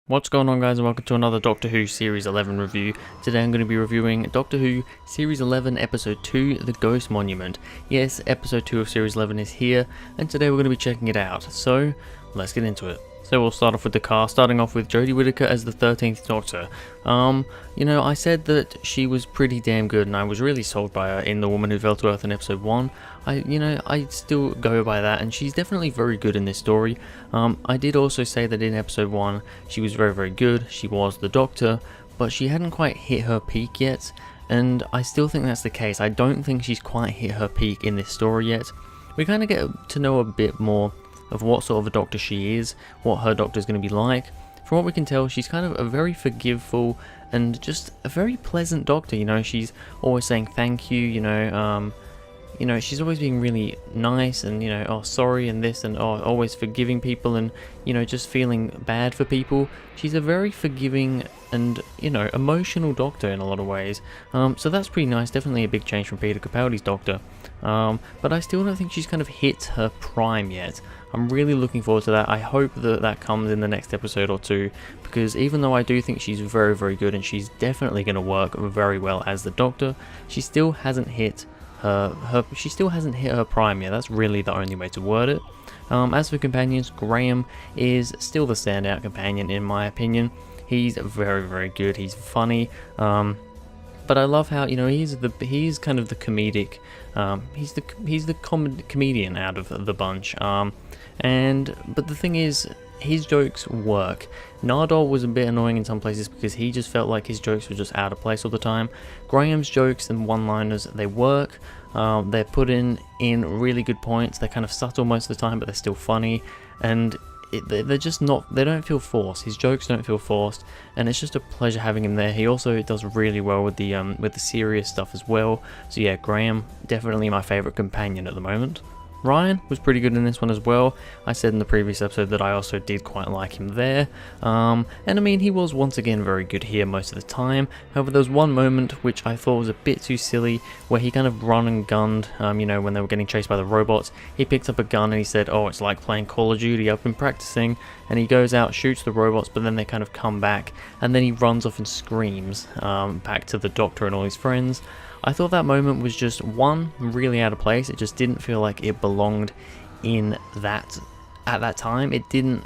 What's going on, guys, and welcome to another Doctor Who Series 11 review. Today I'm going to be reviewing Doctor Who Series 11 Episode 2, The Ghost Monument. Yes, Episode 2 of Series 11 is here, and today we're going to be checking it out, so let's get into it. So we'll start off with the cast, starting off with Jodie Whittaker as the 13th Doctor. I said that she was pretty damn good, and I was really sold by her in The Woman Who Fell to Earth in Episode 1. I still go by that, and she's definitely very good in this story. I did also say that in Episode 1, she was very, very good. She was the Doctor, but she hadn't quite hit her peak yet, and I still think that's the case. I don't think she's quite hit her peak in this story yet. We kind of get to know a bit more of what sort of a doctor she is, what her doctor is going to be like. From what we can tell, she's kind of a very forgiveful and just a very pleasant doctor. She's always saying thank you. She's always being really nice and oh sorry and this and always forgiving people and just feeling bad for people. She's a very forgiving and emotional doctor in a lot of ways. So that's pretty nice. Definitely a big change from Peter Capaldi's Doctor. But I still don't think she's kind of hit her prime yet. I'm really looking forward to that. I hope that comes in the next episode or two, because even though I do think she's very, very good and she's definitely going to work very well as the Doctor, she still hasn't hit her prime yet. That's really the only way to word it. As for companions, Graham is still the standout companion in my opinion. He's very, very good. He's funny. But I love how he's kind of the comedic. He's the comedian out of the bunch. But the thing is, his jokes work. Nardole was a bit annoying in some places because he just felt like his jokes were just out of place all the time. Graham's jokes and one-liners, they work. They're put in really good points. They're kind of subtle most of the time, but they're still funny. And they're just not, they don't feel forced. His jokes don't feel forced, and it's just a pleasure having him there. He also does really well with the serious stuff as well. So yeah, Graham, definitely my favourite companion at the moment. Ryan was pretty good in this one as well. I said in the previous episode that I also did quite like him there. And I mean, he was once again very good here most of the time. However, there was one moment which I thought was a bit too silly, where he kind of run and gunned, when they were getting chased by the robots. He picked up a gun and he said, oh, it's like playing Call of Duty, I've been practicing. And he goes out, shoots the robots, but then they kind of come back, and then he runs off and screams back to the Doctor and all his friends. I thought that moment was just, one, really out of place. It just didn't feel like it belonged in that at that time. It didn't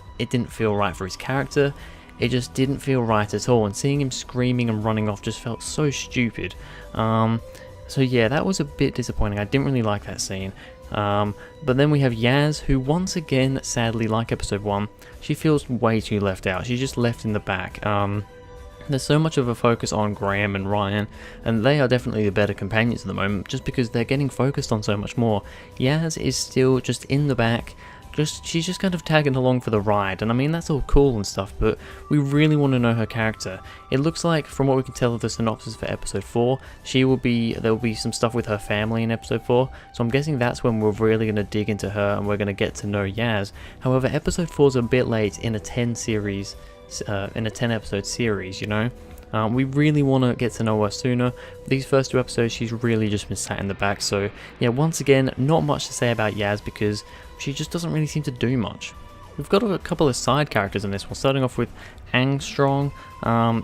feel right for his character. It just didn't feel right at all, and seeing him screaming and running off just felt so stupid. So yeah, that was a bit disappointing. I didn't really like that scene. But then we have Yaz, who once again, sadly, like episode 1, she feels way too left out. She's just left in the back. There's so much of a focus on Graham and Ryan, and they are definitely the better companions at the moment, just because they're getting focused on so much more. Yaz is still just in the back, she's just kind of tagging along for the ride, and I mean, that's all cool and stuff, but we really want to know her character. It looks like, from what we can tell of the synopsis for episode 4, there will be some stuff with her family in episode 4, so I'm guessing that's when we're really going to dig into her and we're going to get to know Yaz. However, episode 4 is a bit late in a 10 episode series, we really want to get to know her sooner. These first 2 episodes, she's really just been sat in the back, so yeah, once again, not much to say about Yaz because she just doesn't really seem to do much. We've got a couple of side characters in this one, starting off with Angstrom.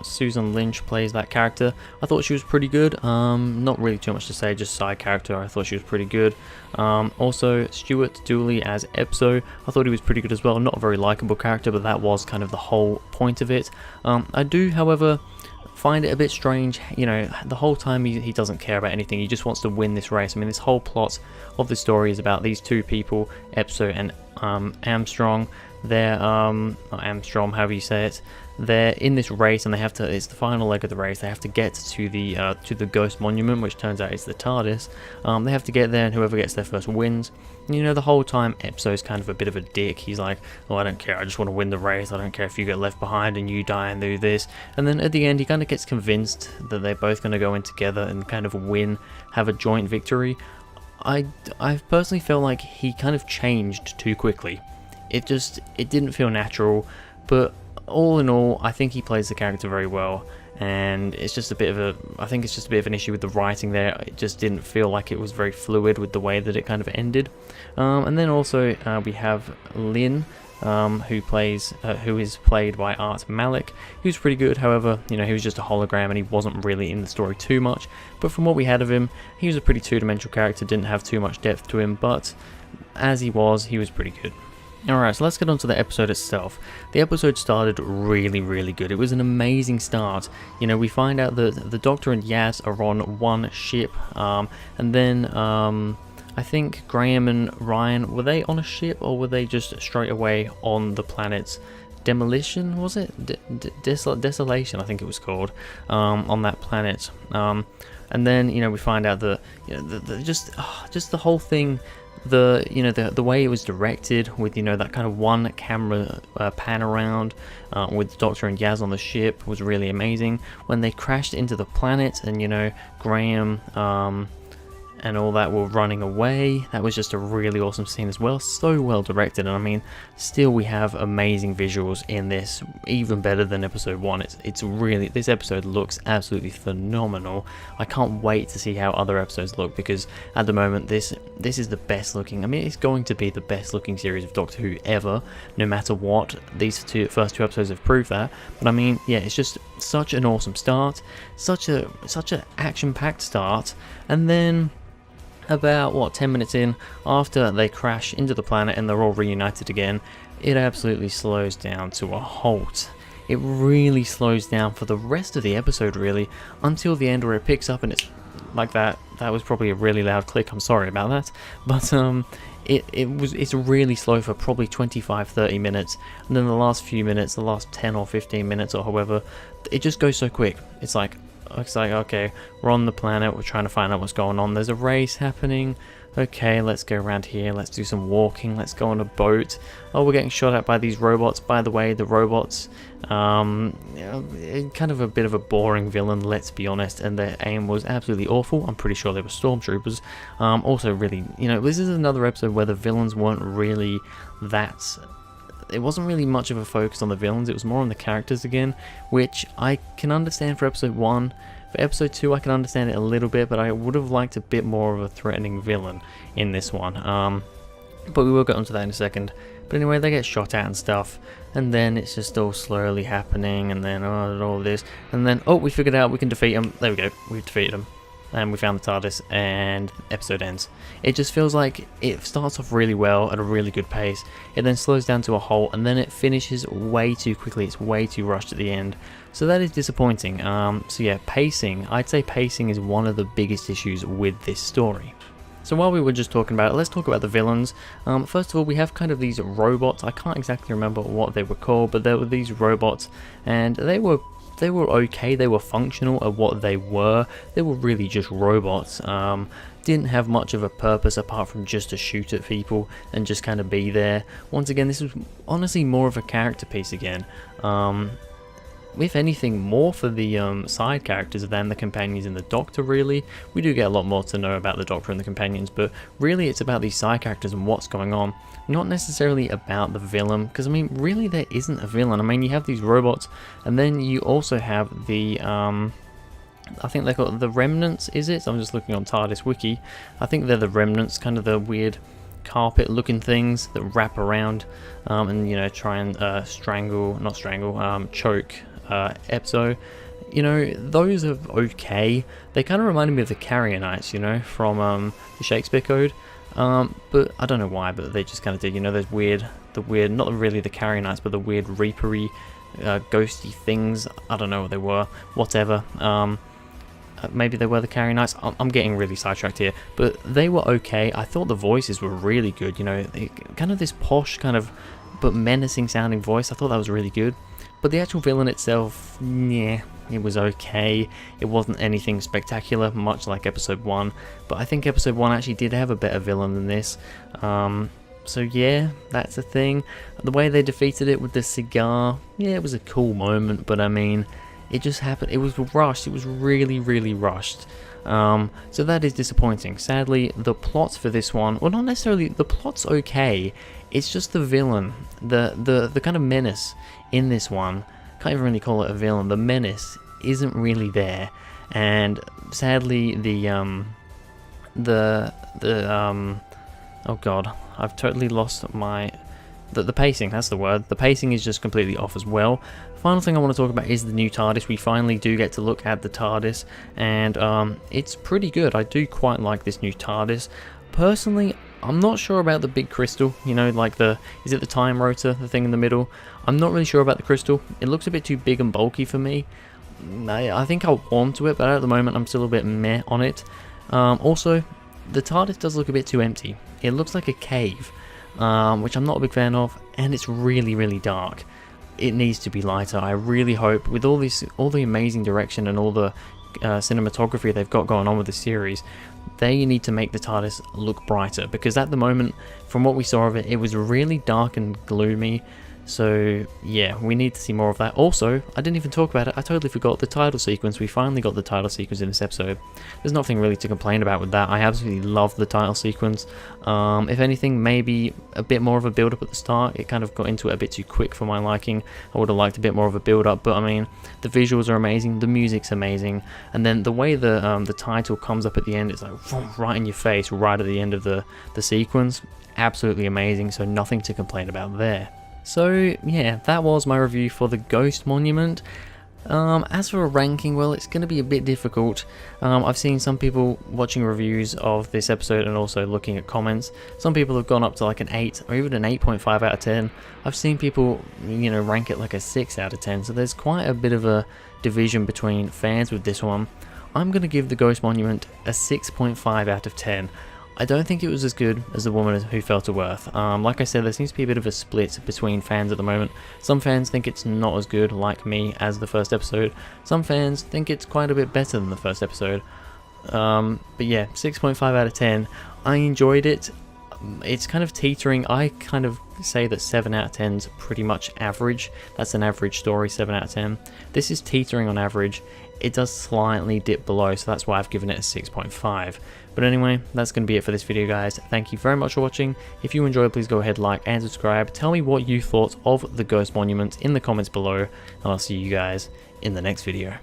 Susan Lynch plays that character. I thought she was pretty good. Not really too much to say, just side character. I thought she was pretty good. Also, Stuart Dooley as Epso. I thought he was pretty good as well. Not a very likable character, but that was kind of the whole point of it. I do, however, find it a bit strange, the whole time he doesn't care about anything. He just wants to win this race. I mean, this whole plot of the story is about these 2 people, Epso and Armstrong. They're Armstrong, however you say it. They're in this race, and it's the final leg of the race. They have to get to the Ghost Monument, which turns out is the TARDIS. They have to get there, and whoever gets there first wins. The whole time Epso's kind of a bit of a dick. He's like, oh, I don't care, I just want to win the race. I don't care if you get left behind and you die and do this. And then at the end, he kind of gets convinced that they're both going to go in together and kind of win, have a joint victory. I personally felt like he kind of changed too quickly. It didn't feel natural, but all in all, I think he plays the character very well, and it's just I think it's just a bit of an issue with the writing there. It just didn't feel like it was very fluid with the way that it kind of ended. And then also we have Lynn, who is played by Art Malik. He was pretty good, however, you know, he was just a hologram and he wasn't really in the story too much. But from what we had of him, he was a pretty two-dimensional character, didn't have too much depth to him, but as he was pretty good. Alright, so let's get on to the episode itself. The episode started really, really good. It was an amazing start. You know, we find out that the Doctor and Yaz are on one ship, and then I think Graham and Ryan, were they on a ship or were they just straight away on the planet's Demolition, was it? Desolation, I think it was called, on that planet. And then, you know, we find out that, you know, just the whole thing, the way it was directed with, you know, that kind of one camera pan around with the Doctor and Yaz on the ship was really amazing. When they crashed into the planet and, you know, Graham and all that were running away, that was just a really awesome scene as well. So well directed, and I mean, still we have amazing visuals in this, even better than episode 1. It's really, this episode looks absolutely phenomenal. I can't wait to see how other episodes look, because at the moment this is the best looking, I mean, it's going to be the best looking series of Doctor Who ever, no matter what. These first two episodes have proved that. But I mean, yeah, it's just such an awesome start, such an action-packed start, and then about 10 minutes in, after they crash into the planet and they're all reunited again, it absolutely slows down to a halt. It really slows down for the rest of the episode, really, until the end, where it picks up and it's like that. That was probably a really loud click, I'm sorry about that, but it's really slow for probably 25-30 minutes, and then the last few minutes, the last 10 or 15 minutes or however, it just goes so quick. It's like, okay, we're on the planet, we're trying to find out what's going on, there's a race happening, okay, let's go around here, let's do some walking, let's go on a boat, oh, we're getting shot at by these robots. By the way, the robots, kind of a bit of a boring villain, let's be honest, and their aim was absolutely awful. I'm pretty sure they were stormtroopers. Also really, you know, this is another episode where the villains weren't really that... It wasn't really much of a focus on the villains, it was more on the characters again, which I can understand for episode 1. For episode 2 I can understand it a little bit, but I would have liked a bit more of a threatening villain in this one. But we will get onto that in a second. But anyway, they get shot at and stuff, and then it's just all slowly happening, and then all this, and then, oh, we figured out we can defeat them. There we go, we've defeated them. And we found the TARDIS, and the episode ends. It just feels like it starts off really well at a really good pace, it then slows down to a halt, and then it finishes way too quickly. It's way too rushed at the end, so that is disappointing. So yeah, pacing, I'd say pacing is one of the biggest issues with this story. So while we were just talking about it, let's talk about the villains. First of all, we have kind of these robots. I can't exactly remember what they were called, but there were these robots, and they were okay, they were functional at what they were. They were really just robots. Didn't have much of a purpose apart from just to shoot at people and just kind of be there. Once again, this was honestly more of a character piece again. If anything, more for the side characters than the companions and the Doctor, really. We do get a lot more to know about the Doctor and the companions, but really it's about these side characters and what's going on. Not necessarily about the villain, because I mean, really there isn't a villain. I mean, you have these robots, and then you also have the, I think they're called the Remnants, is it? I'm just looking on TARDIS Wiki. I think they're the Remnants, kind of the weird carpet looking things that wrap around and, you know, try and choke Epzo. You know, those are okay. They kind of reminded me of the Carrionites, you know, from the Shakespeare Code. But I don't know why, but they just kind of did, you know, those weird, not really the Carrionites, but the weird reapery, ghosty things. I don't know what they were, whatever. Maybe they were the Carrionites. I'm getting really sidetracked here, but they were okay. I thought the voices were really good, you know, kind of this posh, kind of, but menacing sounding voice. I thought that was really good. But the actual villain itself, yeah, it was okay. It wasn't anything spectacular, much like episode 1. But I think episode 1 actually did have a better villain than this. So yeah, that's a thing. The way they defeated it with the cigar, yeah, it was a cool moment. But I mean, it just happened. It was rushed. It was really, really rushed. So that is disappointing. Sadly, the plot for this one, well, not necessarily, the plot's okay. It's just the villain, the kind of menace in this one. Can't even really call it a villain. The menace isn't really there, and sadly, oh god, I've totally lost my the pacing, that's the word. The pacing is just completely off as well. Final thing I want to talk about is the new TARDIS. We finally do get to look at the TARDIS, and it's pretty good. I do quite like this new TARDIS. Personally, I'm not sure about the big crystal, you know, like is it the time rotor, the thing in the middle? I'm not really sure about the crystal. It looks a bit too big and bulky for me. I think I'll warm to it, but at the moment I'm still a bit meh on it. Also, the TARDIS does look a bit too empty. It looks like a cave, which I'm not a big fan of, and it's really, really dark. It needs to be lighter. I really hope, with all the amazing direction and all the cinematography they've got going on with the series, they need to make the TARDIS look brighter, because at the moment, from what we saw of it, it was really dark and gloomy. So yeah, we need to see more of that. Also, I didn't even talk about it, I totally forgot the title sequence. We finally got the title sequence in this episode. There's nothing really to complain about with that. I absolutely love the title sequence. If anything, maybe a bit more of a build up at the start. It kind of got into it a bit too quick for my liking. I would have liked a bit more of a build up, but I mean, the visuals are amazing, the music's amazing, and then the way the title comes up at the end, it's like right in your face, right at the end of the sequence. Absolutely amazing, so nothing to complain about there. So yeah, that was my review for the Ghost Monument. As for a ranking, well, it's going to be a bit difficult. I've seen some people watching reviews of this episode and also looking at comments. Some people have gone up to like an 8 or even an 8.5 out of 10. I've seen people, you know, rank it like a 6 out of 10. So there's quite a bit of a division between fans with this one. I'm going to give the Ghost Monument a 6.5 out of 10. I don't think it was as good as The Woman Who Fell to Earth. Like I said, there seems to be a bit of a split between fans at the moment. Some fans think it's not as good, like me, as the first episode. Some fans think it's quite a bit better than the first episode. But yeah, 6.5 out of 10. I enjoyed it. It's kind of teetering. I kind of say that 7 out of 10 is pretty much average. That's an average story, 7 out of 10. This is teetering on average. It does slightly dip below, so that's why I've given it a 6.5. But anyway, that's going to be it for this video, guys. Thank you very much for watching. If you enjoyed, please go ahead, like and subscribe. Tell me what you thought of the Ghost Monument in the comments below, and I'll see you guys in the next video.